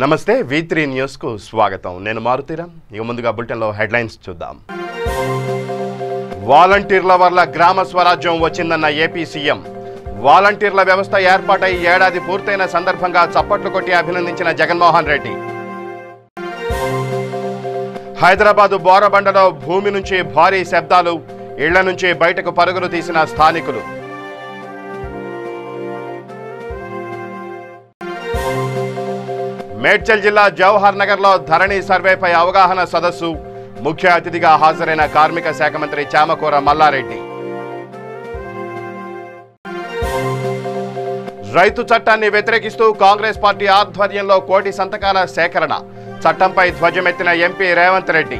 నమస్తే V3 news కు స్వాగతం. నేను మారుతీరాం. ఇక ముందుగా బులెటిన్ లో హెడ్లైన్స్ చూద్దాం. వాలంటీర్ల వల్ల గ్రామ స్వరాజ్యం వచ్చిందన్న ఏపీ సీఎం. వాలంటీర్ల వ్యవస్థ ఏర్పాటై ఏడాది పూర్తయిన సందర్భంగా చప్పట్లు కొట్టి అభినందించిన జగన్మోహన్ రెడ్డి. హైదరాబాదు బోరబండలో భూమి నుంచి భారీ శబ్దాలు, ఇళ్ల నుంచి బయటకు పరుగులు తీసిన స్థానికులు. మేడ్చల్ జిల్లా జవహర్ నగర్లో ధరణి సర్వేపై అవగాహన సదస్సు. ముఖ్య అతిథిగా హాజరైన కార్మిక శాఖ మంత్రి చామకూర మల్లారెడ్డి. రైతు చట్టాన్ని వ్యతిరేకిస్తూ కాంగ్రెస్ పార్టీ ఆధ్వర్యంలో 1 కోటి సంతకాల సేకరణ. చట్టంపై ధ్వజమెత్తిన ఎంపీ రేవంత్ రెడ్డి.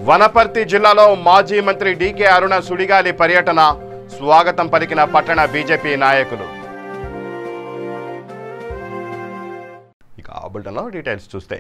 వనపర్తి జిల్లాలో మాజీ మంత్రి డీకే అరుణ సుడిగాలి పర్యటన. స్వాగతం పలికిన పట్టణ బీజేపీ నాయకులు. బులెటిన్లో డీటెయిల్స్ చూస్తే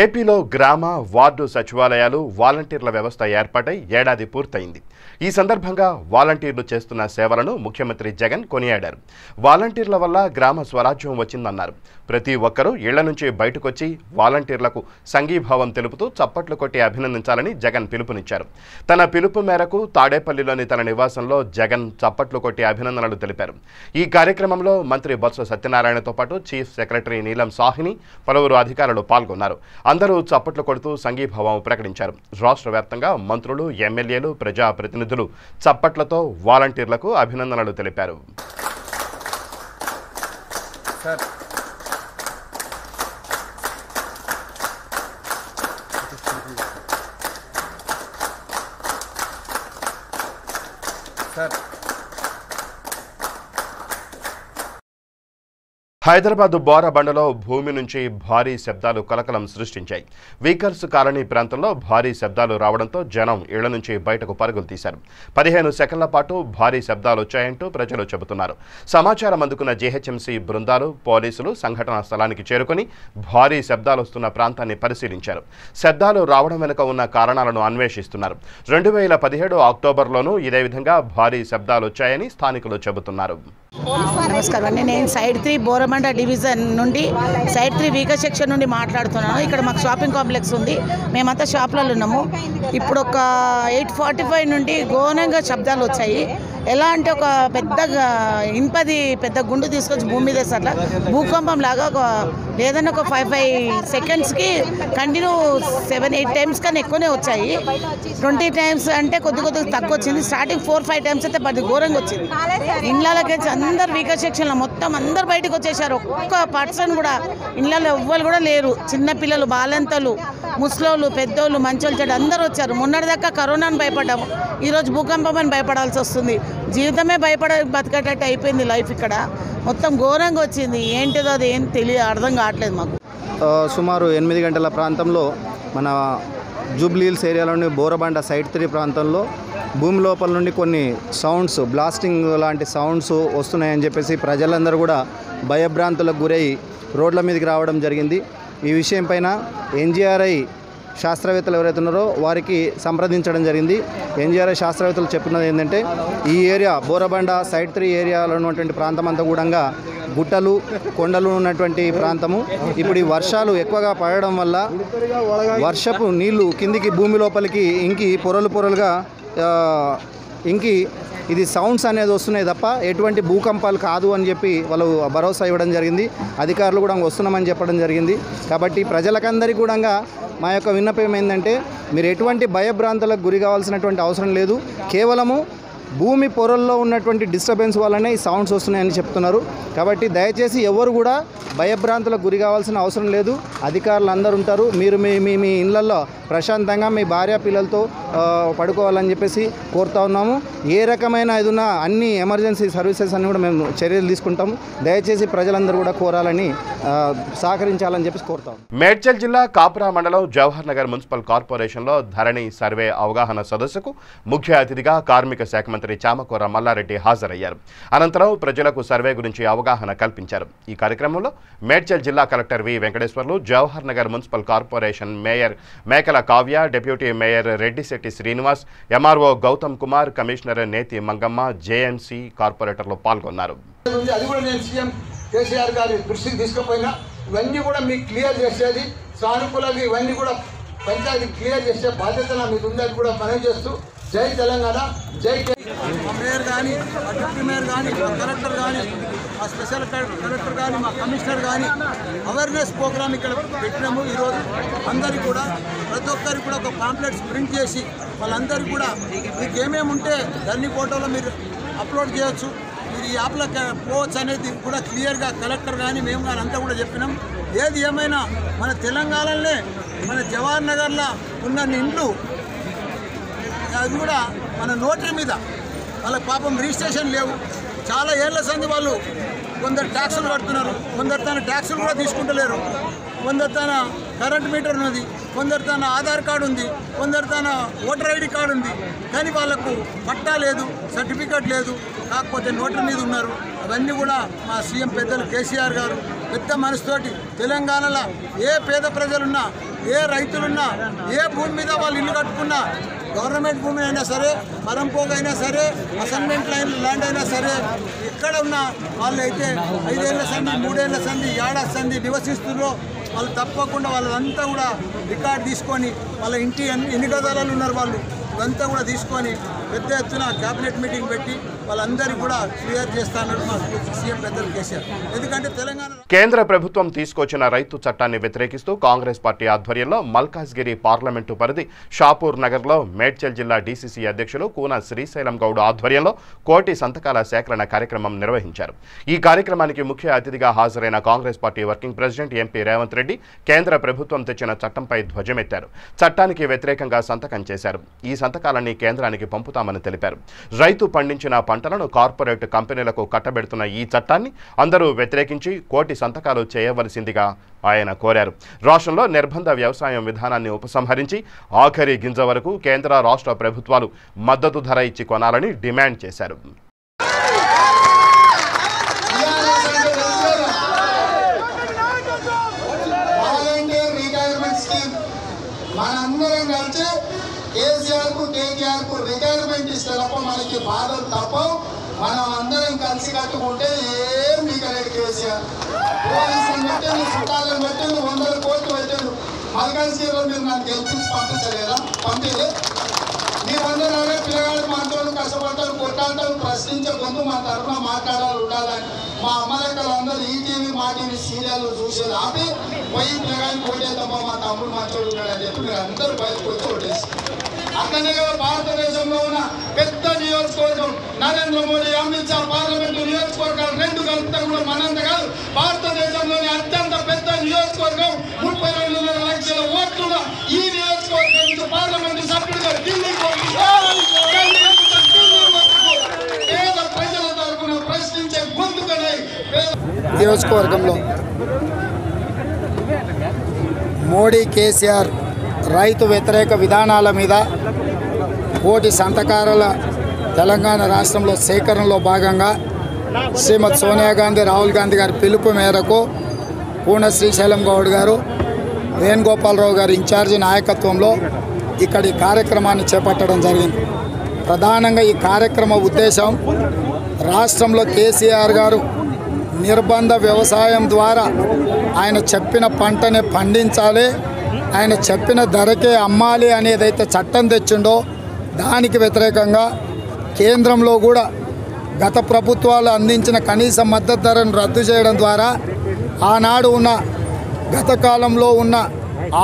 ఏపీలో గ్రామ వార్డు సచివాలయాలు వాలంటీర్ల వ్యవస్థ ఏర్పాటై ఏడాది పూర్తయింది. ఈ సందర్భంగా వాలంటీర్లు చేస్తున్న సేవలను ముఖ్యమంత్రి జగన్ కొనియాడారు. వాలంటీర్ల వల్ల గ్రామ స్వరాజ్యం వచ్చిందన్నారు. ప్రతి ఒక్కరూ ఇళ్ల నుంచి బయటకొచ్చి వాలంటీర్లకు సంఘీభావం తెలుపుతూ చప్పట్లు కొట్టి అభినందించాలని జగన్ పిలుపునిచ్చారు. తన పిలుపు మేరకు తాడేపల్లిలోని తన నివాసంలో జగన్ చప్పట్లు కొట్టి అభినందనలు తెలిపారు. ఈ కార్యక్రమంలో మంత్రి బొత్స సత్యనారాయణతో పాటు చీఫ్ సెక్రటరీ నీలం సాహ్ని, పలువురు అధికారులు పాల్గొన్నారు. అందరూ చప్పట్లు కొడుతూ సంఘీభావం ప్రకటించారు. రాష్ట్ర వ్యాప్తంగా మంత్రులు, ఎమ్మెల్యేలు, ప్రజాప్రతినిధులు చప్పట్లతో వాలంటీర్లకు అభినందనలు తెలిపారు. హైదరాబాద్ బోరబండలో భూమి నుంచి భారీ శబ్దాలు కలకలం సృష్టించాయి. వీకర్స్ కాలనీ ప్రాంతంలో భారీ శబ్దాలు రావడంతో జనం ఇళ్ల నుంచి బయటకు పరుగులు తీశారు. 15 సెకండ్ల పాటు భారీ శబ్దాలు వచ్చాయంటూ ప్రజలు చెబుతున్నారు. సమాచారం అందుకున్న జీహెచ్ఎంసీ బృందాలు, పోలీసులు సంఘటనా స్థలానికి చేరుకుని భారీ శబ్దాలు వస్తున్న ప్రాంతాన్ని పరిశీలించారు. శబ్దాలు రావడం వెనుక ఉన్న కారణాలను అన్వేషిస్తున్నారు. 2017 అక్టోబర్లోనూ ఇదే విధంగా భారీ శబ్దాలు వచ్చాయని స్థానికులు చెబుతున్నారు. నమస్కారం అండి. నేను సైడ్ 3 బోరబండ డివిజన్ నుండి సైడ్ 3 వీకర్ సెక్షన్ నుండి మాట్లాడుతున్నాను. ఇక్కడ మాకు షాపింగ్ కాంప్లెక్స్ ఉంది. మేమంతా షాప్లలో ఉన్నాము. ఇప్పుడు ఒక 8:45 నుండి ఘోరంగా శబ్దాలు వచ్చాయి. ఎలా అంటే ఒక ఇనుపది పెద్ద గుండు తీసుకొచ్చి భూమి మీద అట్లా భూకంపం లాగా లేదన్నా ఒక 5 సెకండ్స్కి కంటిన్యూ 7-8 టైమ్స్ కన్నా ఎక్కువనే వచ్చాయి. 20 టైమ్స్ అంటే కొద్దిగా తక్కువ వచ్చింది. స్టార్టింగ్ 4-5 టైమ్స్ అయితే పది ఘోరంగా వచ్చింది. ఇళ్ళకి అందరు వీకర్ సెక్షన్లో మొత్తం అందరు బయటకు వచ్చేసారు. ఒక్క పర్సన్ కూడా ఇళ్ళలో ఎవ్వరు కూడా లేరు. చిన్నపిల్లలు, బాలంతలు, ముసలోళ్ళు, పెద్దోళ్ళు, మంచోళ్ళు, చెడు అందరూ వచ్చారు. మొన్నటిదాకా కరోనాను భయపడ్డాము, ఈరోజు భూకంపం అని భయపడాల్సి వస్తుంది. జీవితమే బతికేటట్టు అయిపోయింది లైఫ్. ఇక్కడ మొత్తం ఘోరంగా వచ్చింది. ఏంటిదో అది ఏం అర్థం కావట్లేదు మాకు. సుమారు 8 గంటల ప్రాంతంలో మన జూబ్లీ హిల్స్ ఏరియాలోని బోరబండ సైడ్ 3 ప్రాంతంలో భూమి లోపల నుండి కొన్ని సౌండ్స్, బ్లాస్టింగ్ లాంటి సౌండ్స్ వస్తున్నాయని చెప్పేసి ప్రజలందరూ కూడా భయభ్రాంతులకు గురై రోడ్ల మీదకి రావడం జరిగింది. ఈ విషయం పైన NGRI శాస్త్రవేత్తలు ఎవరైతే ఉన్నారో వారికి సంప్రదించడం జరిగింది. NGRI శాస్త్రవేత్తలు చెప్తున్నది ఏంటంటే ఈ ఏరియా బోరబండ సైడ్ 3 ఏరియాలో ఉన్నటువంటి ప్రాంతం అంతా కూడా గుట్టలు, కొండలు ఉన్నటువంటి ప్రాంతము. ఇప్పుడు ఈ వర్షాలు ఎక్కువగా పడడం వల్ల వర్షపు నీళ్లు కిందికి భూమి లోపలికి ఇంకి పొరలుగా ఇంకి ఇది సౌండ్స్ అనేది వస్తున్నాయి తప్ప ఎటువంటి భూకంపాలు కాదు అని చెప్పి వాళ్ళు భరోసా ఇవ్వడం జరిగింది. అధికారులు కూడా వస్తున్నామని చెప్పడం జరిగింది. కాబట్టి ప్రజలకందరికీ కూడా మా యొక్క విన్నపం ఏంటంటే మీరు ఎటువంటి భయభ్రాంతులకు గురి కావాల్సినటువంటి అవసరం లేదు. కేవలము భూమి పొరల్లో ఉన్నటువంటి డిస్టర్బెన్స్ వల్లనే ఈ సౌండ్స్ వస్తున్నాయని చెప్తున్నారు. కాబట్టి దయచేసి ఎవరు కూడా భయభ్రాంతులకు గురి కావాల్సిన అవసరం లేదు. అధికారులు అందరూ ఉంటారు. మీరు మీ ఇళ్లలో ప్రశాంతంగా మీ భార్య పిల్లలతో పడుకోవాలని చెప్పేసి కోరుతా ఉన్నాము. ఏ రకమైన ఏదైనా అన్ని ఎమర్జెన్సీ సర్వీసెస్ అన్ని కూడా మేము చర్యలు తీసుకుంటాము. దయచేసి ప్రజలందరూ కూడా కోరాలని సహకరించాలని చెప్పేసి కోరుతాం. మేడ్చల్ జిల్లా కాపురా మండలం జవహర్ నగర్ మున్సిపల్ కార్పొరేషన్లో ధరణి సర్వే అవగాహన సదస్సుకు ముఖ్య అతిథిగా కార్మిక శాఖ మంత్రి చామకూర మల్లారెడ్డి హాజరయ్యారు. అనంతరం ప్రజలకు సర్వే గురించి అవగాహన కల్పించారు. ఈ కార్యక్రమంలో మేడ్చల్ జిల్లా collector V Venkateswarlu, Jawahar Nagar municipal corporation mayor Mekala Kavya, deputy mayor Reddishetti Srinivas, MRO Goutham Kumar, commissioner Neti Mangamma, JMC కార్పొరేటర్లు పాల్గొన్నారు. అది కూడా నేను సీఎం కేసీఆర్ గారి దృష్టికి తీసుకుపోయినా ఇవన్నీ కూడా మీకు క్లియర్ చేసేది సానుకూలంగా ఇవన్నీ కూడా పంచాయతీ క్లియర్ చేసే బాధ్యత నా మీద ఉందని కూడా మనం చేస్తూ జై తెలంగాణ, జై మా మేయర్ కానీ, మా డిప్యూటీ మేయర్ కానీ, మా కలెక్టర్ కానీ, మా స్పెషల్ కలెక్టర్ కానీ, మా కమిషనర్ కానీ అవేర్నెస్ ప్రోగ్రామ్ ఇక్కడ పెట్టినాము. ఈరోజు అందరికీ కూడా ప్రతి ఒక్కరికి కూడా ఒక పాంప్లెట్స్ ప్రింట్ చేసి వాళ్ళందరికీ కూడా మీకు ఏమేమి ఉంటే దాన్ని ఫోటోలో మీరు అప్లోడ్ చేయొచ్చు, మీరు ఈ యాప్లో పోవచ్చు అనేది కూడా క్లియర్గా కలెక్టర్ కానీ మేము కానీ అంతా కూడా చెప్పినాం. ఏది ఏమైనా మన తెలంగాణలోనే మన జవహర్ నగర్లో ఉన్న ఇండ్లు అది కూడా మన నోటరీ మీద వాళ్ళకి పాపం రిజిస్ట్రేషన్ లేవు. చాలా ఏళ్ల సంది వాళ్ళు కొందరు ట్యాక్సులు కడుతున్నారు, కొందరు తన ట్యాక్సులు కూడా తీసుకుంటలేరు, కొందరు తన కరెంట్ మీటర్ ఉన్నది, కొందరు తన ఆధార్ కార్డు ఉంది, కొందరు తన ఓటర్ ఐడి కార్డు ఉంది, కానీ వాళ్ళకు పట్టా లేదు, సర్టిఫికేట్ లేదు, కాకపోతే నోటరీ మీద ఉన్నారు. అవన్నీ కూడా మా సీఎం పెద్దలు కేసీఆర్ గారు పెద్ద మనసుతోటి తెలంగాణలో ఏ పేద ప్రజలున్నా, ఏ రైతులున్నా, ఏ భూమి మీద వాళ్ళు ఇల్లు కట్టుకున్నా, గవర్నమెంట్ భూమి అయినా సరే, పరంపోగ అయినా సరే, అసైన్మెంట్ ల్యాండ్ అయినా సరే, ఎక్కడ ఉన్న వాళ్ళు అయితే 5 ఏళ్ల సంది, 3 ఏళ్ల సంది, ఏడాది సంది నివసిస్తున్నో వాళ్ళు తప్పకుండా వాళ్ళంతా కూడా రికార్డు తీసుకొని వాళ్ళ ఇంటి ఎన్ని గదాలు ఉన్నారు వాళ్ళు ఇదంతా కూడా తీసుకొని పెద్ద ఎత్తున క్యాబినెట్ మీటింగ్ పెట్టి వాళ్ళందరికీ కూడా క్లియర్ చేస్తానని మా సీఎం పెద్దలు కేసీఆర్. ఎందుకంటే తెలంగాణ కేంద్ర ప్రభుత్వం తీసుకొచ్చిన రైతు చట్టాన్ని వ్యతిరేకిస్తూ కాంగ్రెస్ పార్టీ ఆధ్వర్యంలో మల్కాజ్గిరి పార్లమెంటు పరిధి షాపూర్ నగర్లో మేడ్చల్ జిల్లా డీసీసీ అధ్యక్షులు కూన శ్రీశైలం గౌడ్ ఆధ్వర్యంలో 1,000 సంతకాల సేకరణ కార్యక్రమం నిర్వహించారు. ఈ కార్యక్రమానికి ముఖ్య అతిథిగా హాజరైన Congress party working president MP Revanth Reddy కేంద్ర ప్రభుత్వం తెచ్చిన చట్టంపై ధ్వజమెత్తారు. చట్టానికి వ్యతిరేకంగా సంతకం చేశారు. ఈ సంతకాలన్నీ కేంద్రానికి పంపుతామని తెలిపారు. రైతు పండించిన పంటలను కార్పొరేట్ కంపెనీలకు కట్టబెడుతున్న ఈ చట్టాన్ని అందరూ వ్యతిరేకించి 1,000 సంతకాలు చేయవలసిందిగా ఆయన కోరారు. రాష్ట్రంలో నిర్బంధ వ్యవసాయం విధానాన్ని ఉపసంహరించి ఆఖరి గింజ వరకు కేంద్ర రాష్ట్ర ప్రభుత్వాలు మద్దతు ధర ఇచ్చి కొనాలని డిమాండ్ చేశారు. కేసీఆర్కు రిటైర్మెంట్ ఇస్తే తప్ప మనకి బాధలు తప్పవు. మనం అందరం కలిసి కట్టుకుంటే ఏం మిగలేదు. కేసీఆర్ పోలీసులను పెట్టండి, చుట్టాలను పెట్టండి, 100 కోట్లు పెట్టండి. మల్కాజ్గిరిలో మీరు నన్ను గెలిపించి పంపించలేదా? పంపిలే. మీరందరూ అదే పిల్లగాడు మాటలు కష్టపడతారు, కొట్టాడతారు, ప్రశ్నించే గొంతు మా తరఫున మాట్లాడాలి ఉండాలని మా అమ్మలక్కలందరూ ఈటీవీ మా టీవీ సీరియల్ చూసేది ఆపి పోయి పిల్లగాడిని కొట్టేద్దామా మా తమ్ముడు మంచోడు ఉన్నాడని చెప్పి మీరు అందరూ బయటకు వచ్చి కొట్టేసి అట్లనే కదా భారతదేశంలో ఉన్న పెద్ద నియోజకవర్గం నరేంద్ర మోడీ, అమిత్ షా పార్లమెంటు నియోజకవర్గాలు 2 కలిపితే కూడా మనంత కాదు. భారతదేశంలోని అత్యంత పెద్ద నియోజకవర్గం 32 లక్షల ఓట్లున్న ఈ నియోజకవర్గం నుంచి పార్లమెంటు సభ్యుడిగా ఢిల్లీకి పేద ప్రజల తరఫున ప్రశ్నించే గొంతుకనై నియోజకవర్గంలో మోడీ కేసీఆర్ రైతు వ్యతిరేక విధానాల మీద 1,000 సంతకాల తెలంగాణ రాష్ట్రంలో సేకరణలో భాగంగా శ్రీమతి సోనియా గాంధీ, రాహుల్ గాంధీ గారి పిలుపు మేరకు కూన శ్రీశైలం గౌడ్ గారు, వేణుగోపాలరావు గారి ఇన్ఛార్జి నాయకత్వంలో ఇక్కడి కార్యక్రమాన్ని చేపట్టడం జరిగింది. ప్రధానంగా ఈ కార్యక్రమ ఉద్దేశం రాష్ట్రంలో కేసీఆర్ గారు నిర్బంధ వ్యవసాయం ద్వారా ఆయన చెప్పిన పంటనే పండించాలి, ఆయన చెప్పిన ధరకే అమ్మాలి అనేదైతే చట్టం తెచ్చిండో దానికి వ్యతిరేకంగా కేంద్రంలో కూడా గత ప్రభుత్వాలు అందించిన కనీస మద్దతు ధరను రద్దు చేయడం ద్వారా ఆనాడు ఉన్న గత కాలంలో ఉన్న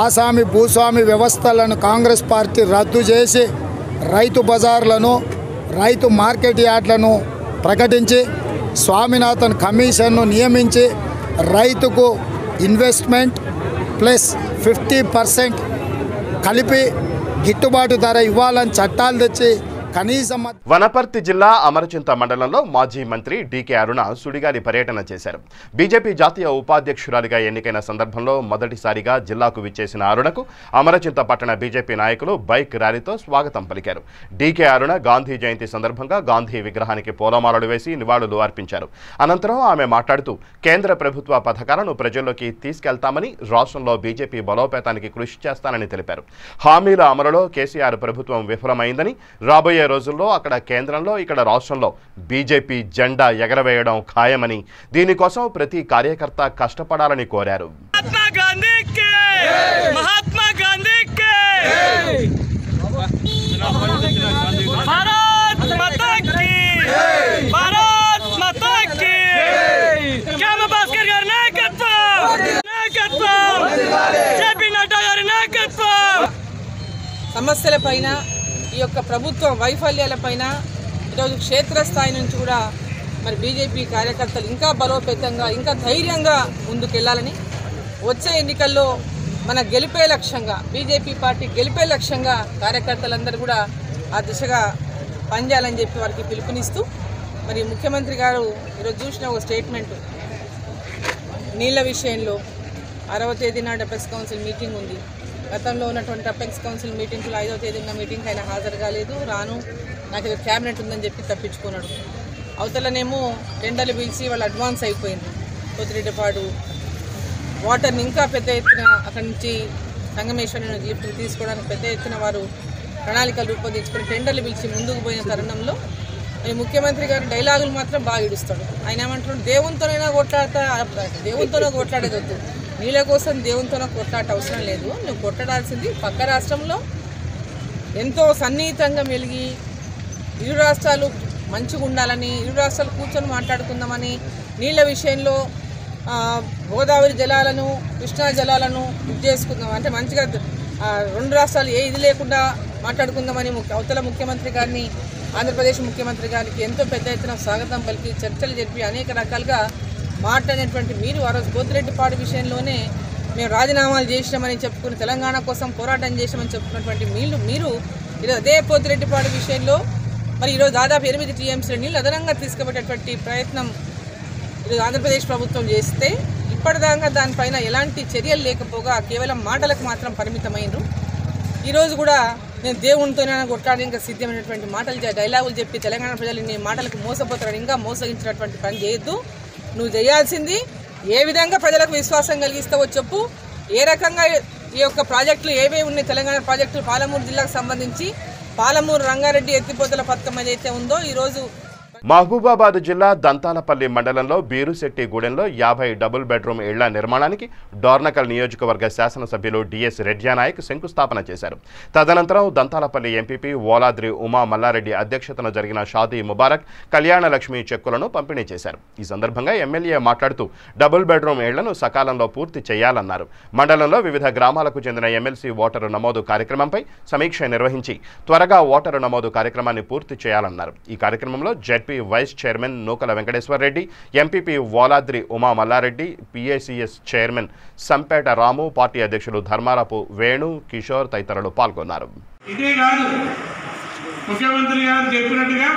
ఆసామి భూస్వామి వ్యవస్థలను కాంగ్రెస్ పార్టీ రద్దు చేసి రైతు బజార్లను, రైతు మార్కెట్ యార్డ్లను ప్రకటించి స్వామినాథన్ కమిషన్ను నియమించి రైతుకు ఇన్వెస్ట్మెంట్ ప్లస్ 50% కలిపి గిట్టుబాటు ధర ఇవ్వాలని చట్టాలు తెచ్చి కనీసం వనపర్తి జిల్లా అమరచింత మండలంలో మాజీ మంత్రి డీకే అరుణ సుడిగాలి పర్యటన చేశారు. బీజేపీ జాతీయ ఉపాధ్యక్షురాలిగా ఎన్నికైన సందర్భంలో మొదటిసారిగా జిల్లాకు విచ్చేసిన అరుణకు అమరచింత పట్టణ బీజేపీ నాయకులు బైక్ ర్యాలీతో స్వాగతం పలికారు. డీకే అరుణ గాంధీ జయంతి సందర్భంగా గాంధీ విగ్రహానికి పూలమాలలు వేసి నివాళులు అర్పించారు. అనంతరం ఆమె మాట్లాడుతూ కేంద్ర ప్రభుత్వ పథకాలను ప్రజల్లోకి తీసుకెళ్తామని, రాష్ట్రంలో బీజేపీ బలోపేతానికి కృషి చేస్తానని తెలిపారు. హామీల అమలులో కేసీఆర్ ప్రభుత్వం విఫలమైందని, రాబోయే రోజుల్లో అక్కడ కేంద్రంలో ఇక్కడ రాష్ట్రంలో బీజేపీ జెండా ఎగరవేయడం ఖాయమని, దీనికోసం ప్రతి కార్యకర్త కష్టపడాలని కోరారు. సమస్యలపైన ఈ యొక్క ప్రభుత్వం వైఫల్యాలపైన ఈరోజు క్షేత్రస్థాయి నుంచి కూడా మరి బీజేపీ కార్యకర్తలు ఇంకా బలోపేతంగా ఇంకా ధైర్యంగా ముందుకెళ్లాలని, వచ్చే ఎన్నికల్లో మన గెలిపే లక్ష్యంగా బీజేపీ పార్టీ గెలిపే లక్ష్యంగా కార్యకర్తలందరూ కూడా ఆ దిశగా పనిచేయాలని చెప్పి వారికి పిలుపునిస్తూ, మరి ముఖ్యమంత్రి గారు ఈరోజు చూసిన ఒక స్టేట్మెంట్, నీళ్ల విషయంలో 6వ తేదీ నాడు అపెక్స్ కౌన్సిల్ మీటింగ్ ఉంది. గతంలో ఉన్నటువంటి అపెక్స్ కౌన్సిల్ మీటింగ్లో 5వ తేదీన మీటింగ్కి ఆయన హాజరు కాలేదు, రాను నాకు ఏదో క్యాబినెట్ ఉందని చెప్పి తప్పించుకున్నాడు. అవతలనేమో టెండర్లు పిలిచి వాళ్ళు అడ్వాన్స్ అయిపోయింది. కొద్దిరెడ్డిపాడు వాటర్ని ఇంకా పెద్ద ఎత్తున అక్కడి నుంచి సంగమేశ్వరం లిఫ్ట్ తీసుకోవడానికి పెద్ద ఎత్తున వారు ప్రణాళికలు రూపొందించుకొని టెండర్లు పిలిచి ముందుకు పోయిన తరుణంలో మరి ముఖ్యమంత్రి గారు డైలాగులు మాత్రం బాగా ఇడుస్తాడు. ఆయన ఏమంటున్నాడు, దేవునితోనైనా దేవునితోనే కొట్లాడేది వద్దు, నీళ్ళ కోసం దేవునితోనే కొట్లాట అవసరం లేదు, నువ్వు కొట్లాడాల్సింది పక్క రాష్ట్రంలో ఎంతో సన్నిహితంగా మెలిగి ఇరు రాష్ట్రాలు మంచిగా ఉండాలని, ఇరు రాష్ట్రాలు కూర్చొని మాట్లాడుకుందామని, నీళ్ళ విషయంలో గోదావరి జలాలను కృష్ణా జలాలను ఇది చేసుకుందాం అంటే మంచిగా 2 రాష్ట్రాలు ఏ ఇది లేకుండా మాట్లాడుకుందామని అవతల ముఖ్యమంత్రి గారిని, ఆంధ్రప్రదేశ్ ముఖ్యమంత్రి గారికి ఎంతో పెద్ద ఎత్తున స్వాగతం పలికి చర్చలు జరిపి అనేక రకాలుగా మాట్లాడినటువంటి మీరు ఆ రోజు పోతిరెడ్డిపాడు విషయంలోనే మేము రాజీనామాలు చేసినామని చెప్పుకుని తెలంగాణ కోసం పోరాటం చేసామని చెప్పుకున్నటువంటి మీరు ఈరోజు అదే పోతిరెడ్డిపాడు విషయంలో మరి ఈరోజు దాదాపు 8 టీఎంసీల నీళ్ళు అదనంగా తీసుకుపోయేటటువంటి ప్రయత్నం ఈరోజు ఆంధ్రప్రదేశ్ ప్రభుత్వం చేస్తే ఇప్పటిదాకా దానిపైన ఎలాంటి చర్యలు లేకపోగా కేవలం మాటలకు మాత్రం పరిమితమైనరు. ఈరోజు కూడా నేను దేవునితోనే కొట్లాడి ఇంకా సిద్ధమైనటువంటి మాటలు డైలాగులు చెప్పి తెలంగాణ ప్రజలు నీ మాటలకు మోసపోతారని ఇంకా మోసగించినటువంటి పని చేయొద్దు. నువ్వు చేయాల్సింది ఏ విధంగా ప్రజలకు విశ్వాసం కలిగిస్తావో చెప్పు. ఏ రకంగా ఈ యొక్క ప్రాజెక్టులు ఏవే ఉన్నాయి, తెలంగాణ ప్రాజెక్టులు పాలమూరు జిల్లాకు సంబంధించి పాలమూరు రంగారెడ్డి ఎత్తిపోతల పథకం ఏదైతే ఉందో ఈరోజు మహబూబాబాద్ జిల్లా దంతాలపల్లి మండలంలో బీరుశెట్టిగూడెంలో 50 డబుల్ బెడ్రూమ్ ఇళ్ల నిర్మాణానికి డోర్నకల్ నియోజకవర్గ శాసనసభ్యులు డిఎస్ రెడ్యానాయక్ శంకుస్థాపన చేశారు. తదనంతరం దంతాలపల్లి ఎంపీపీ ఓలాద్రి ఉమా మల్లారెడ్డి అధ్యక్షతన జరిగిన షాదీ ముబారక్ కళ్యాణ లక్ష్మి చెక్కులను పంపిణీ చేశారు. ఈ సందర్భంగా ఎమ్మెల్యే మాట్లాడుతూ డబుల్ బెడ్రూమ్ ఇళ్లను సకాలంలో పూర్తి చేయాలన్నారు. మండలంలో వివిధ గ్రామాలకు చెందిన ఎమ్మెల్సీ ఓటరు నమోదు కార్యక్రమంపై సమీక్ష నిర్వహించి త్వరగా ఓటరు నమోదు కార్యక్రమాన్ని పూర్తి చేయాలన్నారు. ఈ కార్యక్రమంలో జెడ్పీ వైస్ చైర్మన్ నూకల Venkateshwar Reddy, MPP ఓలాద్రి Uma Mallareddy, PACS chairman సంపేట రాము, పార్టీ అధ్యక్షులు ధర్మారపు వేణు, కిషోర్ తదితరులు పాల్గొన్నారు. ఇదే కాదు, ముఖ్యమంత్రి గారు చెప్పినట్టుగా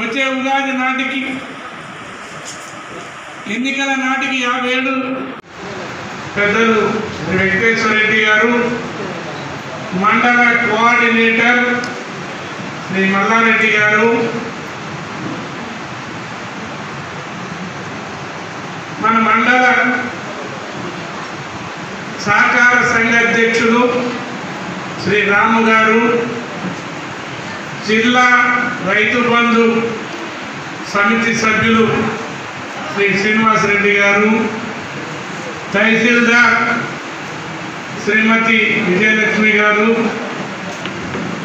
వచ్చే ఉగాది నాటికి ఎన్నికల నాటికి 57 పెద్దలు వెంకటేశ్వర రెడ్డి గారు, మండల కోఆర్డినేటర్ శ్రీ మల్లారెడ్డి గారు, మన మండల సహకార సంఘ అధ్యక్షులు శ్రీ రాము గారు, జిల్లా రైతు బంధు సమితి సభ్యులు శ్రీ శ్రీనివాసరెడ్డి గారు, తహసీల్దార్ శ్రీమతి విజయలక్ష్మి గారు,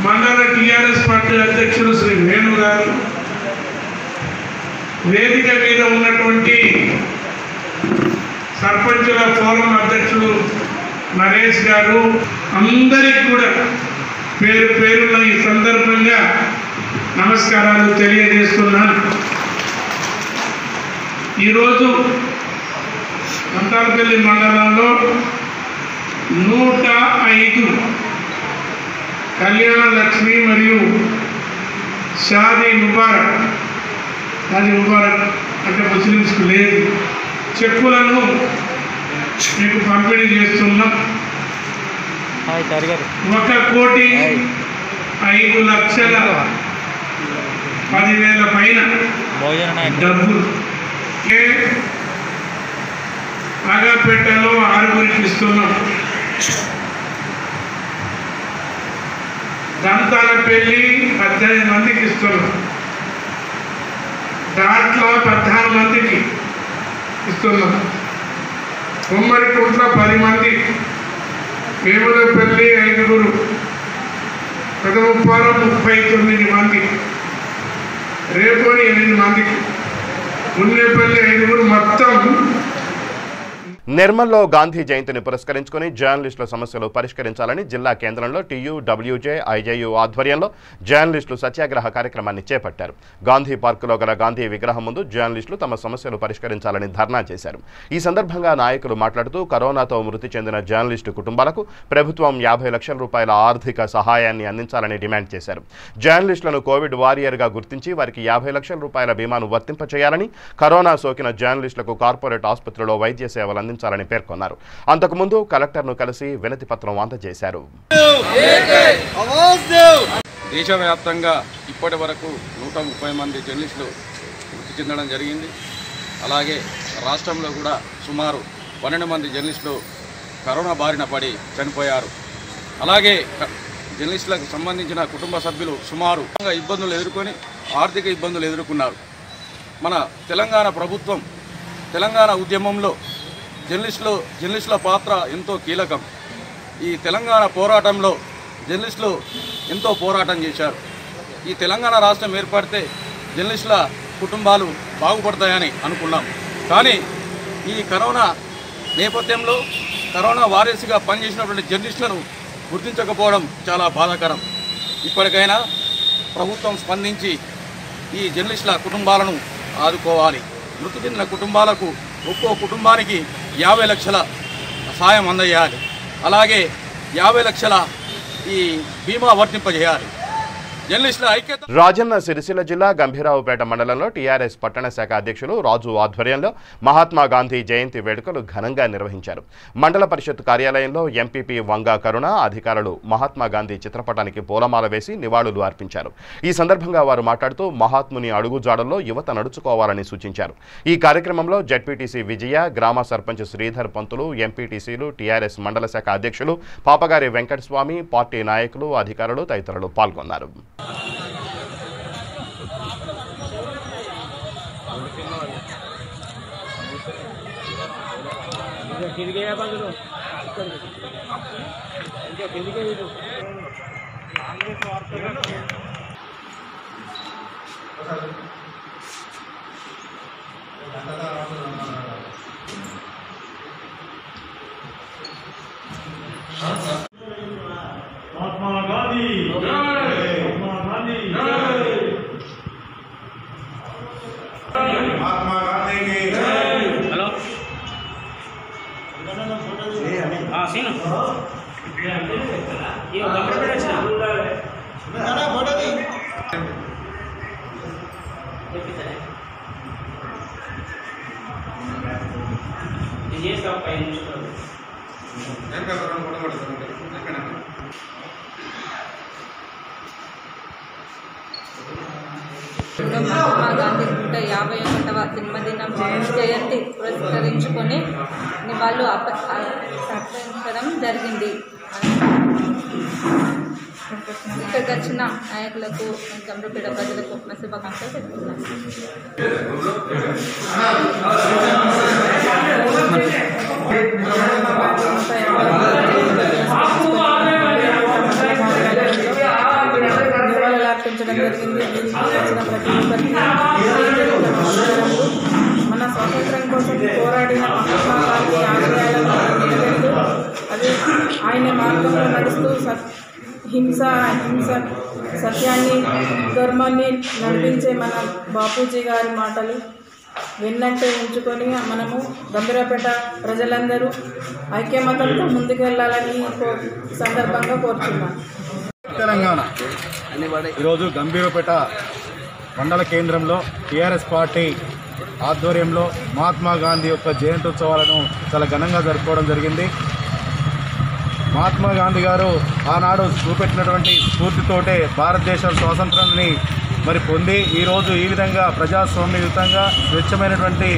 మండల టీఆర్ఎస్ పార్టీ అధ్యక్షులు శ్రీ వేణు గారు, వేదిక మీద ఉన్నటువంటి సర్పంచుల ఫోరం అధ్యక్షులు నరేష్ గారు, అందరికీ కూడా పేరు పేరున ఈ సందర్భంగా నమస్కారాలు తెలియజేస్తున్నాను. ఈరోజు దంతాలపల్లి మండలంలో 105 కళ్యాణ లక్ష్మి మరియు షాదీ ముబారక్, షాదీ ముబారక్ అంటే ముస్లిమ్స్కు లేదు, చెక్కులను మీకు పంపిణీ చేస్తున్నాం. 1,05,10,000 పైన డబ్బులు ఆగాపేటలో 6 ఇస్తున్నాం. దంతాలపల్లి 18 మందికి ఇస్తున్నాం. దాంట్లో 14 మందికి ఇస్తున్నాం. ఉమ్మడికుంట్ల 10 మంది, వేములపల్లి 5, పెదముప్పారం 39 మంది, రేపోని 8 మందికి, ఉన్నేపల్లి 5, మొత్తం. నిర్మల్లో గాంధీ జయంతిని పురస్కరించుకుని జర్నలిస్టుల సమస్యలు పరిష్కరించాలని జిల్లా కేంద్రంలో టీయూ, డబ్ల్యూజే, ఐజేయూ ఆధ్వర్యంలో జర్నలిస్టులు సత్యాగ్రహ కార్యక్రమాన్ని చేపట్టారు. గాంధీ పార్కులో గల గాంధీ విగ్రహం ముందు జర్నలిస్టులు తమ సమస్యలు పరిష్కరించాలని ధర్నా చేశారు. ఈ సందర్భంగా నాయకులు మాట్లాడుతూ కరోనాతో మృతి చెందిన జర్నలిస్టు కుటుంబాలకు ప్రభుత్వం 50 లక్షల రూపాయల ఆర్థిక సహాయాన్ని అందించాలని డిమాండ్ చేశారు. జర్నలిస్టులను కోవిడ్ వారియర్గా గుర్తించి వారికి 50 లక్షల రూపాయల బీమాను వర్తింపచేయాలని, కరోనా సోకిన జర్నలిస్టులకు కార్పొరేట్ ఆసుపత్రిలో వైద్య సేవలు అందించాలని పేర్కొన్నారు. అంతకుముందు కలెక్టర్ను కలిసి వినతి పత్రం అందజేశారు. దేశవ్యాప్తంగా ఇప్పటి వరకు 130 మంది జర్నలిస్టులు మృతి చెందడం జరిగింది. అలాగే రాష్ట్రంలో కూడా సుమారు 12 మంది జర్నలిస్టులు కరోనా బారిన పడి చనిపోయారు. అలాగే జర్నలిస్టులకు సంబంధించిన కుటుంబ సభ్యులు సుమారు ఇబ్బందులు ఎదుర్కొని ఆర్థిక ఇబ్బందులు ఎదుర్కొన్నారు. మన తెలంగాణ ప్రభుత్వం తెలంగాణ ఉద్యమంలో జర్నలిస్టుల పాత్ర ఎంతో కీలకం. ఈ తెలంగాణ పోరాటంలో జర్నలిస్టులు ఎంతో పోరాటం చేశారు. ఈ తెలంగాణ రాష్ట్రం ఏర్పడితే జర్నలిస్టుల కుటుంబాలు బాగుపడతాయని అనుకున్నాం. కానీ ఈ కరోనా నేపథ్యంలో కరోనా వారియర్స్గా పనిచేసినటువంటి జర్నలిస్టులను గుర్తించకపోవడం చాలా బాధాకరం. ఇప్పటికైనా ప్రభుత్వం స్పందించి ఈ జర్నలిస్టుల కుటుంబాలను ఆదుకోవాలి. మృతి చెందిన కుటుంబాలకు ఒక్కో కుటుంబానికి 50 లక్షల సాయం అందజేయాలి. అలాగే 50 లక్షల ఈ బీమా వర్తింపజేయాలి. రాజన్న సిరిసిల్ల జిల్లా గంభీరావుపేట మండలంలో టీఆర్ఎస్ పట్టణ శాఖ అధ్యక్షులు రాజు ఆధ్వర్యంలో మహాత్మా గాంధీ జయంతి వేడుకలు ఘనంగా నిర్వహించారు. మండల పరిషత్ కార్యాలయంలో ఎంపీపీ వంగా కరుణ అధికారులు మహాత్మా గాంధీ చిత్రపటానికి పూలమాల వేసి నివాళులు అర్పించారు. ఈ సందర్భంగా వారు మాట్లాడుతూ మహాత్ముని అడుగుజాడల్లో యువత నడుచుకోవాలని సూచించారు. ఈ కార్యక్రమంలో జడ్పీటీసీ విజయ, గ్రామ సర్పంచ్ శ్రీధర్ పంతులు, ఎంపీటీసీలు, టీఆర్ఎస్ మండల శాఖ అధ్యక్షులు పాపగారి వెంకటస్వామి, పార్టీ నాయకులు, అధికారులు తదితరులు పాల్గొన్నారు. महात्मा गांधी महात्मा गांधी की हेलो हाँ सीनो ये कंप्यूटर अच्छा ना फोटो दी ये सब फाइल देखा तो फोटो देखना మహాత్మా గాంధీ 151వ జన్మదినం జయంతి పురస్కరించుకొని నివాళులు అర్పించడం జరిగింది. ఇక్కడికి వచ్చిన నాయకులకు గంభీరపేట ప్రజలకు మా శుభాకాంక్షలు తెలుపుతున్నాను. అర్పించడం జరిగింది. ప్రతి ఒక్కరికి మన స్వాతంత్రం కోసం పోరాడిన మహాత్మా గాంధీ ఆశయాలను అది ఆయన మార్గంలో నడుస్తూ హింస సత్యాన్ని, ధర్మాన్ని నడిపించే మన బాపూజీ గారి మాటలు విన్నట్టే ఉంచుకొని మనము గంభీరపేట ప్రజలందరూ ఐక్యమతంతో ముందుకు వెళ్ళాలని సందర్భంగా కోరుతున్నాను. తెలంగాణ ఈరోజు గంభీరపేట మండల కేంద్రంలో టీఆర్ఎస్ పార్టీ ఆధ్వర్యంలో మహాత్మా గాంధీ యొక్క జయంత్యోత్సవాలను చాలా ఘనంగా జరుపుకోవడం జరిగింది. మహాత్మా గాంధీ గారు ఆనాడు చూపెట్టినటువంటి స్ఫూర్తితోటే భారతదేశం స్వాతంత్రాన్ని పొంది ఈరోజు ఈ విధంగా ప్రజాస్వామ్యయుతంగా స్వచ్ఛమైనటువంటి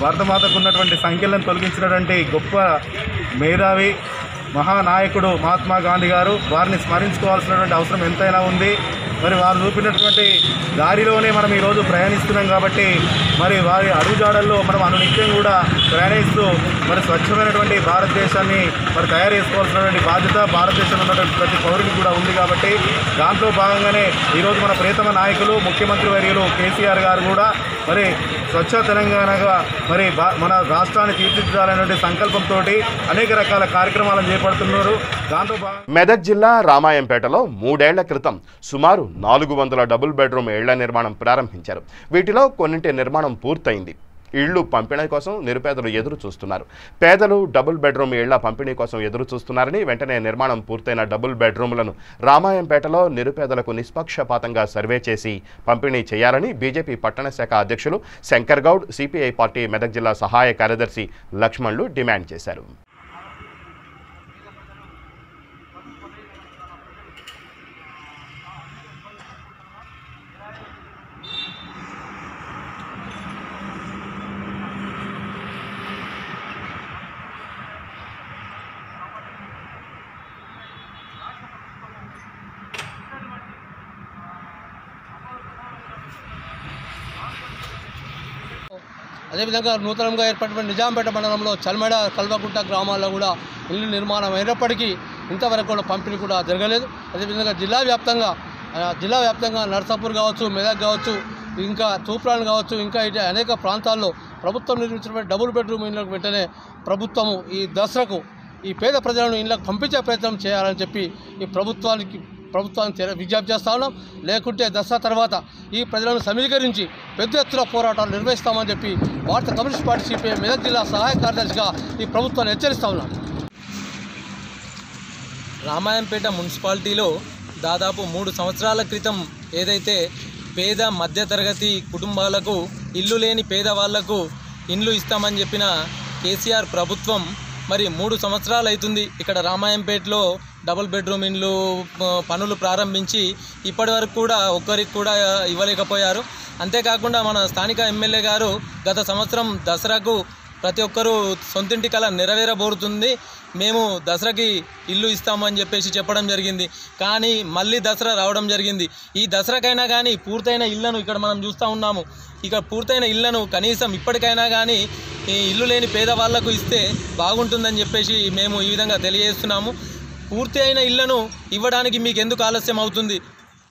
భారతమాతకు ఉన్నటువంటి సంఖ్యలను తొలగించినటువంటి గొప్ప మేధావి మహానాయకుడు మహాత్మా గాంధీ గారు. వారిని స్మరించుకోవాల్సినటువంటి అవసరం ఎంతైనా ఉంది. వారు చూపినటువంటి దారిలోనే మనం ఈరోజు ప్రయాణిస్తున్నాం కాబట్టి వారి అడుగుజాడల్లో మనం అనునిత్యం కూడా ప్రయాణిస్తూ స్వచ్ఛమైనటువంటి భారతదేశాన్ని తయారు చేసుకోవాల్సినటువంటి బాధ్యత భారతదేశంలో ఉన్నటువంటి ప్రతి పౌరునికి కూడా ఉంది. కాబట్టి దాంట్లో భాగంగానే ఈరోజు మన ప్రియతమ నాయకులు ముఖ్యమంత్రి వర్యులు కేసీఆర్ గారు కూడా స్వచ్ఛ తెలంగాణగా మన రాష్ట్రాన్ని తీర్చిదిద్దాలనే సంకల్పంతో అనేక రకాల కార్యక్రమాలను చేపడుతున్నారు. దాంతో మెదక్ జిల్లా రామాయంపేటలో 3 ఏళ్ల క్రితం సుమారు 400 డబుల్ బెడ్రూమ్ ఇళ్ల నిర్మాణం ప్రారంభించారు. వీటిలో కొన్నింటి నిర్మాణం పూర్తయింది. ఇళ్లు పంపిణీ కోసం నిరుపేదలు ఎదురు చూస్తున్నారు. పేదలు డబుల్ బెడ్రూమ్ ఇళ్ల పంపిణీ కోసం ఎదురు చూస్తున్నారని, వెంటనే నిర్మాణం పూర్తయిన డబుల్ బెడ్రూమ్లను రామాయంపేటలో నిరుపేదలకు నిష్పక్షపాతంగా సర్వే చేసి పంపిణీ చేయాలని బీజేపీ పట్టణ శాఖ అధ్యక్షులు శంకర్ గౌడ్, సిపిఐ పార్టీ మెదక్ జిల్లా సహాయ కార్యదర్శి లక్ష్మణ్లు డిమాండ్ చేశారు. అదేవిధంగా నూతనంగా ఏర్పడిన నిజాంపేట మండలంలో చల్మెడ, కల్వకుంట గ్రామాల్లో కూడా ఇల్లు నిర్మాణం అయినప్పటికీ ఇంతవరకు కూడా పంపిణీ కూడా జరగలేదు. అదేవిధంగా జిల్లా వ్యాప్తంగా నర్సాపూర్ కావచ్చు, మెదక్ కావచ్చు, ఇంకా తూప్రాన్ కావచ్చు, ఇంకా అనేక ప్రాంతాల్లో ప్రభుత్వం నిర్మించినటువంటి డబుల్ బెడ్రూమ్ ఇళ్లకు వెంటనే ప్రభుత్వము ఈ దసరాకు ఈ పేద ప్రజలను ఇళ్లకు పంపించే ప్రయత్నం చేయాలని చెప్పి ఈ ప్రభుత్వాన్ని విజ్ఞప్తి చేస్తా ఉన్నాం. లేకుంటే దసరా తర్వాత ఈ ప్రజలను సమీకరించి పెద్ద ఎత్తున పోరాటాలు నిర్వహిస్తామని చెప్పి భారత కమ్యూనిస్ట్ పార్టీ సిపిఐ మెదక్ జిల్లా సహాయ కార్యదర్శిగా ఈ ప్రభుత్వాన్ని హెచ్చరిస్తా ఉన్నాం. రామాయంపేట మున్సిపాలిటీలో దాదాపు 3 సంవత్సరాల క్రితం ఏదైతే పేద మధ్యతరగతి కుటుంబాలకు ఇల్లు లేని పేదవాళ్లకు ఇండ్లు ఇస్తామని చెప్పిన కేసీఆర్ ప్రభుత్వం 3 సంవత్సరాలు అవుతుంది ఇక్కడ రామాయంపేటలో డబుల్ బెడ్రూమ్ ఇండ్లు పనులు ప్రారంభించి ఇప్పటి వరకు కూడా ఒక్కరికి కూడా ఇవ్వలేకపోయారు. అంతేకాకుండా మన స్థానిక ఎమ్మెల్యే గారు గత సంవత్సరం దసరాకు ప్రతి ఒక్కరూ సొంతింటి కళ నెరవేరబోతుంది, మేము దసరాకి ఇల్లు ఇస్తామని చెప్పడం జరిగింది. కానీ మళ్ళీ దసరా రావడం జరిగింది. ఈ దసరాకైనా కానీ పూర్తయిన ఇళ్లను ఇక్కడ మనం చూస్తూ ఉన్నాము. ఇక పూర్తయిన ఇళ్లను కనీసం ఇప్పటికైనా కానీ ఈ ఇల్లు లేని పేదవాళ్లకు ఇస్తే బాగుంటుందని చెప్పేసి మేము ఈ విధంగా తెలియజేస్తున్నాము. పూర్తి అయిన ఇళ్లను ఇవ్వడానికి మీకు ఎందుకు ఆలస్యం అవుతుంది?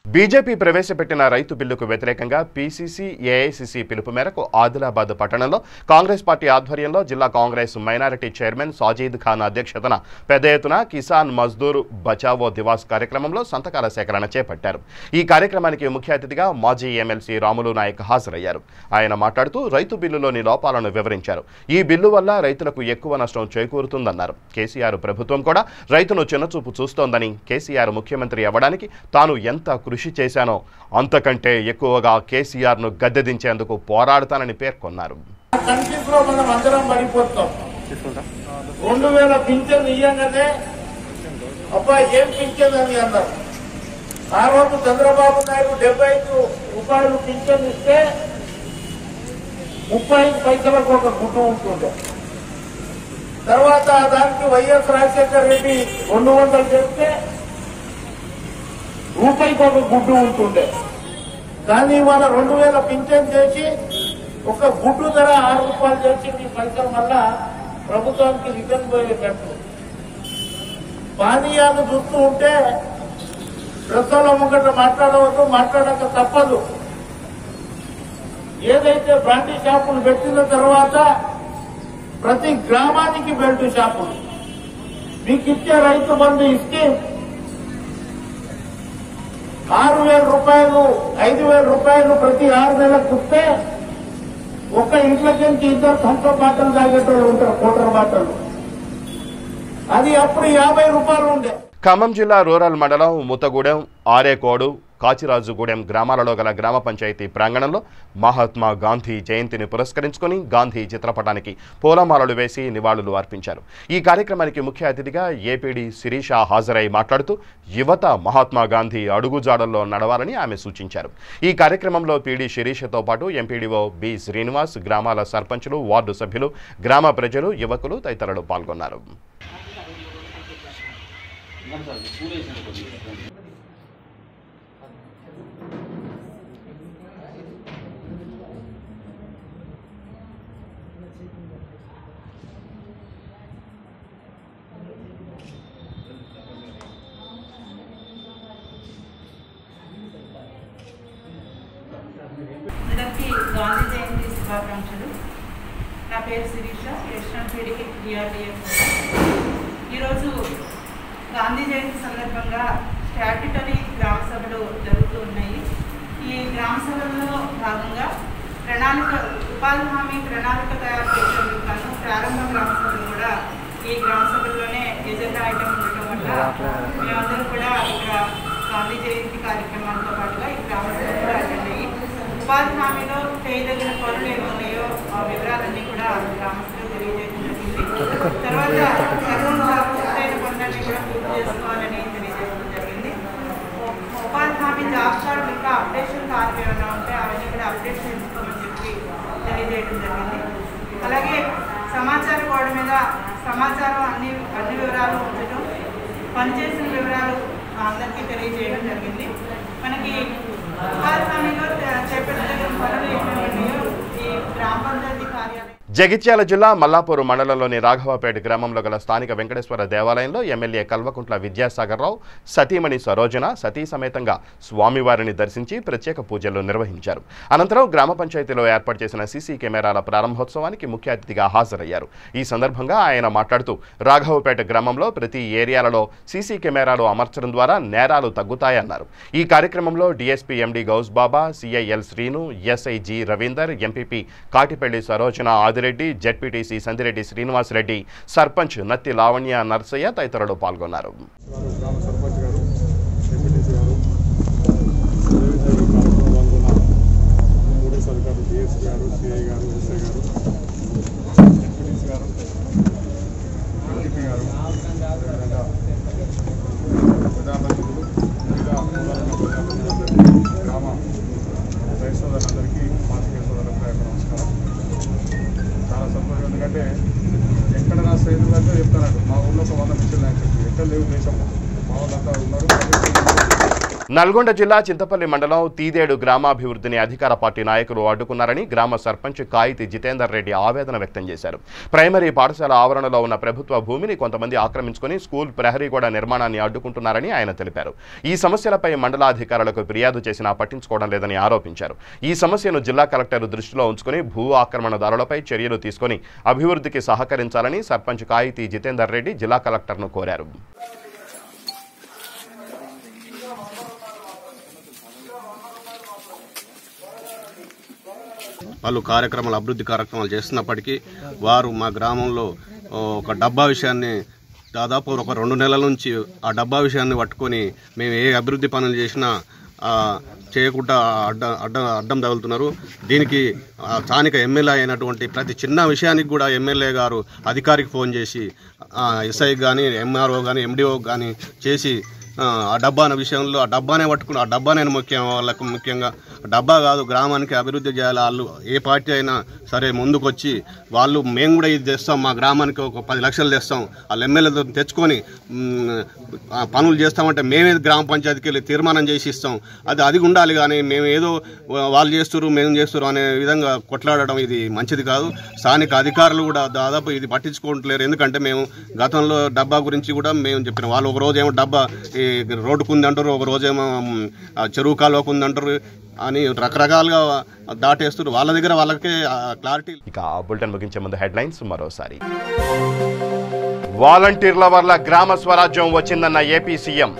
బీజేపీ ప్రవేశపెట్టిన రైతు బిల్లుకు వ్యతిరేకంగా పీసీసీ, ఏఐసీసీ పిలుపు మేరకు ఆదిలాబాద్ పట్టణంలో కాంగ్రెస్ పార్టీ ఆధ్వర్యంలో జిల్లా కాంగ్రెస్ మైనారిటీ చైర్మన్ సాజీద్ ఖాన్ అధ్యక్షతన పెద్ద ఎత్తున కిసాన్ మజ్దూర్ బచావో దివాస్ కార్యక్రమంలో సంతకాల సేకరణ చేపట్టారు. ఈ కార్యక్రమానికి ముఖ్య అతిథిగా మాజీ ఎమ్మెల్సీ రాములు నాయక్ హాజరయ్యారు. ఆయన మాట్లాడుతూ రైతు బిల్లులోని లోపాలను వివరించారు. ఈ బిల్లు వల్ల రైతులకు ఎక్కువ నష్టం చేకూరుతుందన్నారు. కేసీఆర్ ప్రభుత్వం కూడా రైతును చిన్నచూపు చూస్తోందని, కేసీఆర్ ముఖ్యమంత్రి అవ్వడానికి తాను ఎంత కృషి చేశానో అంతకంటే ఎక్కువగా కేసీఆర్ను గద్దెదించేందుకు పోరాడతానని పేర్కొన్నారు. 2000 పింఛన్ ఇయ్యంగానే అబ్బా ఏం పింఛన్ అని అన్నారు. ఆ రోజు చంద్రబాబు నాయుడు 75 రూపాయలు పింఛన్ ఇస్తే 35 పైసలకు ఒక గుడ్డు ఉంటుండే. తర్వాత దానికి వైఎస్ రాజశేఖర రెడ్డి 200 చెప్తే రూపాయికి ఒక గుడ్డు ఉంటుండే. కానీ ఇవాళ 2000 పింఛన్ చేసి ఒక గుడ్డు ధర 6 రూపాయలు చేసి ఈ పైసల వల్ల ప్రభుత్వానికి రిటర్న్ పోయేటట్టు. పానీయాలు చూస్తూ ఉంటే డ్రెస్సుల ముంగట మాట్లాడవద్దు, మాట్లాడక తప్పదు. ఏదైతే బ్రాండీ షాపులు పెట్టిన తర్వాత ప్రతి గ్రామానికి బెల్ట్ షాపులు, మీకు ఇచ్చే రైతు బంధు స్కీమ్ 6,000 రూపాయలు 5,000 రూపాయలు ప్రతి 6 నెలలకు ఇస్తే ఒక ఇంట్లోకి 2 థమ్సప్ బాటలు తాగేటోళ్ళు ఉంటారు, కోటర్ బాటలు. అది అప్పుడు 50 రూపాయలు ఉండే. ఖమ్మం జిల్లా రూరల్ మండలం ముతగూడెం, ఆరేకోడు, కాచిరాజుగూడెం గ్రామాలలో గల గ్రామ పంచాయతీ ప్రాంగణంలో మహాత్మా గాంధీ జయంతిని పురస్కరించుకొని గాంధీ చిత్రపటానికి పూలమాలలు వేసి నివాళులు అర్పించారు. ఈ కార్యక్రమానికి ముఖ్య అతిథిగా ఏపీడీ శిరీష హాజరై మాట్లాడుతూ యువత మహాత్మా గాంధీ అడుగుజాడల్లో నడవాలని ఆమె సూచించారు. ఈ కార్యక్రమంలో పీడీ శిరీషతో పాటు ఎంపీడీఓ బి శ్రీనివాస్, గ్రామాల సర్పంచులు, వార్డు సభ్యులు, గ్రామ ప్రజలు, యువకులు తదితరులు పాల్గొన్నారు. అందరికీ గాంధీ జయంతి శుభాకాంక్షలు. నా పేరు శిరీష, ఎస్ఎంపీడీ డిఆర్డీఎఫ్. ఈరోజు గాంధీ జయంతి సందర్భంగా స్టాట్యుటరీ గ్రామ సభలు జరుగుతూ ఉన్నాయి. ఈ గ్రామ సభల్లో భాగంగా ఉపాధి హామీ ప్రణాళిక తయారు చేసేందుకు గాను ప్రారంభ గ్రామ సభలు కూడా ఈ గ్రామ సభల్లోనే ఎజెండా ఐటమ్ ఉండటం వల్ల మేమందరం కూడా ఇక్కడ గాంధీ జయంతి కార్యక్రమాలతో పాటుగా ఈ గ్రామ సభలు కూడా అటెండ్ అయ్యి ఉపాధి హామీలో చేయదగిన పనులు ఏమి ఉన్నాయో ఆ వివరాలన్నీ కూడా గ్రామస్తులు తెలియజేయడం జరిగింది. తర్వాత పూర్తయిన పనులన్నీ కూడా పూర్తి చేసుకోవాలని తెలియజేయడం జరిగింది. ఉపాధి హామీ జాబ్ కార్డు ఇంకా అప్డేషన్ కార్డు ఏమైనా ఉంటే అవన్నీ కూడా అప్డేట్ చేసుకోమని చెప్పి తెలియజేయడం జరిగింది. అలాగే సమాచార కోడ్ మీద సమాచారం అన్ని వివరాలు ఉంచడం, పనిచేసిన వివరాలు అందరికీ తెలియజేయడం జరిగింది. మనకి ఉపాధి హామీలో చేపట్టదగిన పనులు ఏమేమి ఉన్నాయో ఈ గ్రామ పంచాయతీ కార్యాలయం. జగిత్యాల జిల్లా మల్లాపూర్ మండలంలోని రాఘవపేట గ్రామంలో గల స్థానిక వెంకటేశ్వర దేవాలయంలో ఎమ్మెల్యే కల్వకుంట్ల విద్యాసాగర్రావు సతీమణి సరోజన సతీ సమేతంగా స్వామివారిని దర్శించి ప్రత్యేక పూజలు నిర్వహించారు. అనంతరం గ్రామ పంచాయతీలో ఏర్పాటు చేసిన సీసీ కెమెరాల ప్రారంభోత్సవానికి ముఖ్య అతిథిగా హాజరయ్యారు. ఈ సందర్భంగా ఆయన మాట్లాడుతూ రాఘవపేట గ్రామంలో ప్రతి ఏరియాలలో సీసీ కెమెరాలు అమర్చడం ద్వారా నేరాలు తగ్గుతాయన్నారు. ఈ కార్యక్రమంలో DSP MD Gousbaba, CIL Srinu, SI G Ravinder, MPP Katipalli Sarojana Reddy, ZPTC Sandireddy Srinivasreddy, sarpanch Natti Lavanya Narsaiah తదితరులు పాల్గొన్నారు. ఎందుకంటే ఎక్కడ నా స్నేహితులంతా చెప్తాను, మా ఊళ్ళో ఒక 100 మిషన్లు అని చెప్పి ఎక్కడ లేవు దేశం, మా వాళ్ళంతా ఉన్నారు. నల్గొండ జిల్లా చింతపల్లి మండలం తీదేడు గ్రామాభివృద్ధిని అధికార పార్టీ నాయకులు అడ్డుకున్నారని గ్రామ సర్పంచ్ కాయితి జితేందర్ రెడ్డి ఆవేదన వ్యక్తం చేశారు. ప్రైమరీ పాఠశాల ఆవరణలో ఉన్న ప్రభుత్వ భూమిని కొంతమంది ఆక్రమించుకుని స్కూల్ ప్రహరీ గోడ నిర్మాణాన్ని అడ్డుకుంటున్నారని ఆయన తెలిపారు. ఈ సమస్యలపై మండలాధికారులకు ఫిర్యాదు చేసినా పట్టించుకోవడం లేదని ఆరోపించారు. ఈ సమస్యను జిల్లా కలెక్టర్ దృష్టిలో ఉంచుకుని భూ ఆక్రమణదారులపై చర్యలు తీసుకుని అభివృద్ధికి సహకరించాలని సర్పంచ్ కాయితి జితేందర్ రెడ్డి జిల్లా కలెక్టర్ను కోరారు. వాళ్ళు అభివృద్ధి కార్యక్రమాలు చేస్తున్నప్పటికీ వారు మా గ్రామంలో ఒక డబ్బా విషయాన్ని దాదాపు ఒక 2 నెలల నుంచి ఆ డబ్బా విషయాన్ని పట్టుకొని మేము ఏ అభివృద్ధి పనులు చేసినా చేయకుండా అడ్డం తగులుతున్నారు. దీనికి స్థానిక ఎమ్మెల్యే అయినటువంటి ప్రతి చిన్న విషయానికి కూడా ఎమ్మెల్యే గారు అధికారికి ఫోన్ చేసి ఎస్ఐకి కానీ ఎంఆర్ఓ కానీ ఎండిఓకి కానీ చేసి ఆ డబ్బా అనే విషయంలో ఆ డబ్బానే పట్టుకుని ఆ డబ్బానే ముఖ్యం. వాళ్ళకు ముఖ్యంగా డబ్బా కాదు, గ్రామానికి అభివృద్ధి చేయాలి. వాళ్ళు ఏ పార్టీ అయినా సరే ముందుకు వచ్చి వాళ్ళు మేము కూడా ఇది తెస్తాం, మా గ్రామానికి ఒక 10 లక్షలు తెస్తాం, వాళ్ళు ఎమ్మెల్యేతో తెచ్చుకొని పనులు చేస్తామంటే మేమే గ్రామ పంచాయతీకి వెళ్ళి తీర్మానం చేసి ఇస్తాం. అది ఉండాలి. కానీ మేము ఏదో వాళ్ళు చేస్తున్నారు మేము చేస్తున్నారు అనే విధంగా కొట్లాడడం ఇది మంచిది కాదు. స్థానిక అధికారులు కూడా దాదాపు ఇది పట్టించుకోవట్లేరు. ఎందుకంటే మేము గతంలో డబ్బా గురించి కూడా మేము చెప్పినాం. వాళ్ళు ఒక రోజు ఏమో డబ్బా రోడ్డుకు ఉంది అంటారు, ఒక రోజేమో చెరువు కాలువకు ఉంది అంటారు అని రకరకాలుగా దాటేస్తారు. వాళ్ళ దగ్గర వాళ్ళకే క్లారిటీ. ఇక బులెటిన్ ముగించే ముందు హెడ్లైన్స్ మరోసారి. వాలంటీర్ల వల్ల గ్రామ స్వరాజ్యం వచ్చిందన్న ఏపీ సీఎం.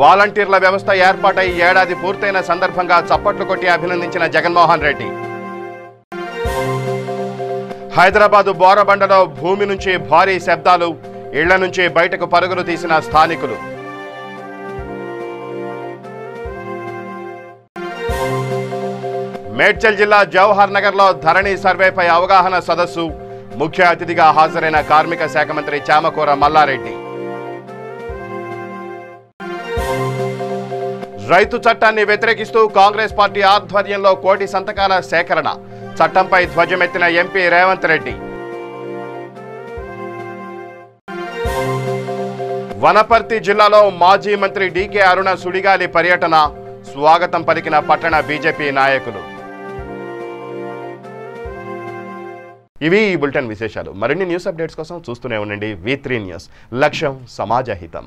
వాలంటీర్ల వ్యవస్థ ఏర్పాటై ఏడాది పూర్తయిన సందర్భంగా చప్పట్లు కొట్టి అభినందించిన జగన్మోహన్ రెడ్డి. హైదరాబాదు బోరబండలో భూమి నుంచి భారీ శబ్దాలు, ఇళ్ల నుంచి బయటకు పరుగులు తీసిన స్థానికులు. మేడ్చల్ జిల్లా జవహర్ నగర్లో ధరణి సర్వేపై అవగాహన సదస్సు. ముఖ్య అతిథిగా హాజరైన కార్మిక శాఖ మంత్రి చామకూర మల్లారెడ్డి. రైతు చట్టాన్ని వ్యతిరేకిస్తూ కాంగ్రెస్ పార్టీ ఆధ్వర్యంలో కోటి సంతకాల సేకరణ. చట్టంపై ధ్వజమెత్తిన ఎంపీ రేవంత్ రెడ్డి. వనపర్తి జిల్లాలో మాజీ మంత్రి డీకే అరుణ సుడిగాలి పర్యటన. స్వాగతం పలికిన పట్టణ బీజేపీ నాయకులు. ఇవి ఈ బులెటిన్ విశేషాలు. మరిన్ని న్యూస్ అప్డేట్స్ కోసం చూస్తూనే ఉండండి V3 న్యూస్. లక్ష్యం సమాజహితం.